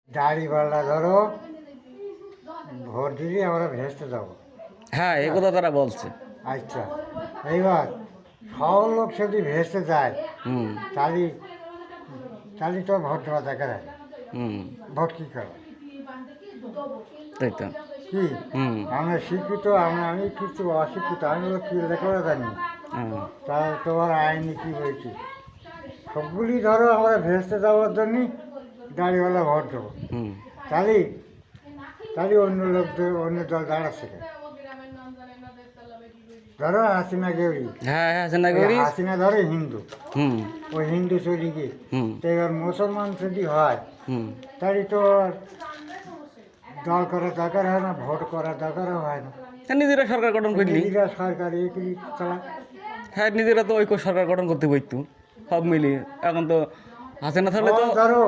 দাড়িওয়ালা ধরো ভোট দিলে আমরা ভেস্তে যাবো। হ্যাঁ এই কথা তারা বলছে। আচ্ছা, এইবার সব লোক যদি ভেস্তে যায় হুম তাহলে তাহলে তো ভোট দেওয়া দেখা যায়। হুম ভোট কী করে তাই তো। কি হুম আমরা শিক্ষিত, আমি কিছু অশিক্ষিত, আমি কি লেখাপড়া জানি না। হুম তা তোমার আইনি কী বলছি, সবগুলি ধরো আমরা ভেস্তে যাওয়ার জন্যই দাড়িওয়ালা ভোট দেবো। হুম তাহলে তাহলে অন্য লোকদের অন্য দল দাঁড়াচ্ছে কেন? ধরো হাসিনা গেউরি, হ্যাঁ হ্যাঁ সেনাগরি। হাসিনা ধরো হিন্দু, হুম ওই হিন্দু চলে গিয়ে হুম তো এবার মুসলমান যদি হয় হুম তাহলে তো আর দল করার দরকার হয় না, ভোট করার দরকারও হয় না। নিজেরা সরকার গঠন করলি। নিজেরা সরকার এগুলি চালায়। হ্যাঁ নিজেরা তো ঐক্য সরকার গঠন করতে বইতু সব মিলিয়ে। এখন তো হাসে না থাকলে তো। ও ধরো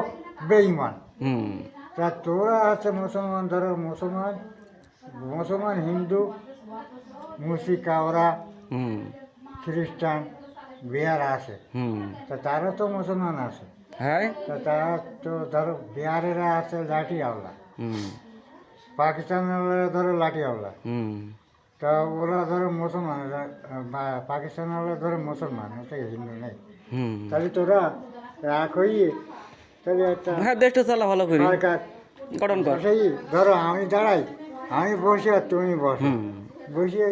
বেঈমান, হুম তা তোরা আছে মুসলমান, ধরো মুসলমান মুসলমান হিন্দু মুসিকা ওরা হুম খ্রিস্টান বিহার আছে, হুম তা তারা তো মুসলমান আছে, হ্যাঁ তা তারা তো ধরো বিহারেরা আছে লাঠি আওলা, হুম পাকিস্তানেরা ধরো লাঠি আওলা, হুম তা ওরা ধরো মুসলমান, পাকিস্তানেরা ধরো মুসলমান, ওটা হিন্দু নেই। হুম তাহলে তোরা এক হইয়ে তাহলে একটা হ্যাঁ দেশটা চালা ভালো করি সরকার গঠন কর। বসেই ধরো আমি দাঁড়াই, আমি বসে আর তুমি বসো, হুম বসিয়ে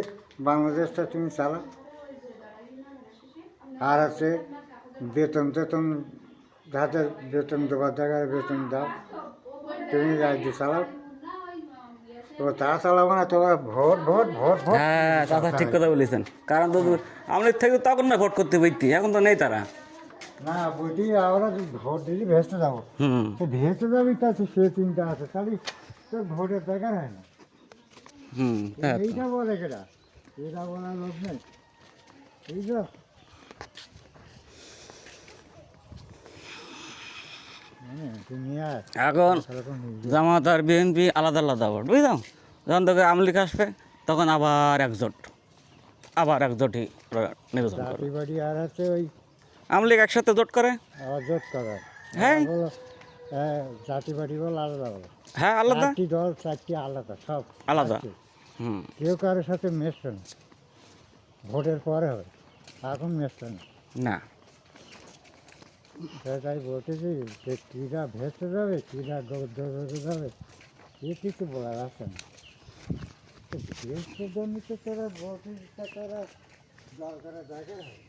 বাংলাদেশটা তুমি চালাও। আর আছে বেতন টেতন, যাদের বেতন দেওয়ার জায়গায় বেতন দাও, তুমি রাজ্য চালাও। তো তা চালাবো না, তোমার ভোট ভোট ভোট ভোট। হ্যাঁ চাচা ঠিক কথা বলেছেন। কারণ তো আমাদের থেকে তখন না ভোট করতে বইতি, এখন তো নেই তারা। না বলছি আমরা ভোট দিলে ভেস্তে যাবো, হুম তো ভেস্তে যাবি তা সে চিন্তা আছে, তাহলে তোর ভোটের দরকার হয় না। হুম হ্যাঁ তো। এইটা বলে কেটা, এটা বলার লোক নেই, এই তো। তুমি আর এখন সেরকম জামাত আর বিএনপি আলাদা আলাদা ভোট বুঝলাম। যখন তোকে আমলিক আসবে তখন আবার একজোটই ওরা নির্বাচন করবে। জাতি বাড়ি আর আছে ওই আমলিক একসাথে জোট করে। অজট করার। হ্যাঁ। বলো জাতি বাড়ি বল আলাদা বলো, হ্যাঁ আলাদা চারটি দল চারটি আলাদা সব আলাদা। আছে। হুম কেউ কারোর সাথে মেশবে না, ভোটের পরে হবে, এখন মেশবে না। না তাই বলতেছি যে কীরা ভেসে যাবে, কীরা দৌড়ে যাবে, এ কিছু বলার আছে না। তো ভেসে জমিতে তোরা ভোটের টাকারা দরকার হয়।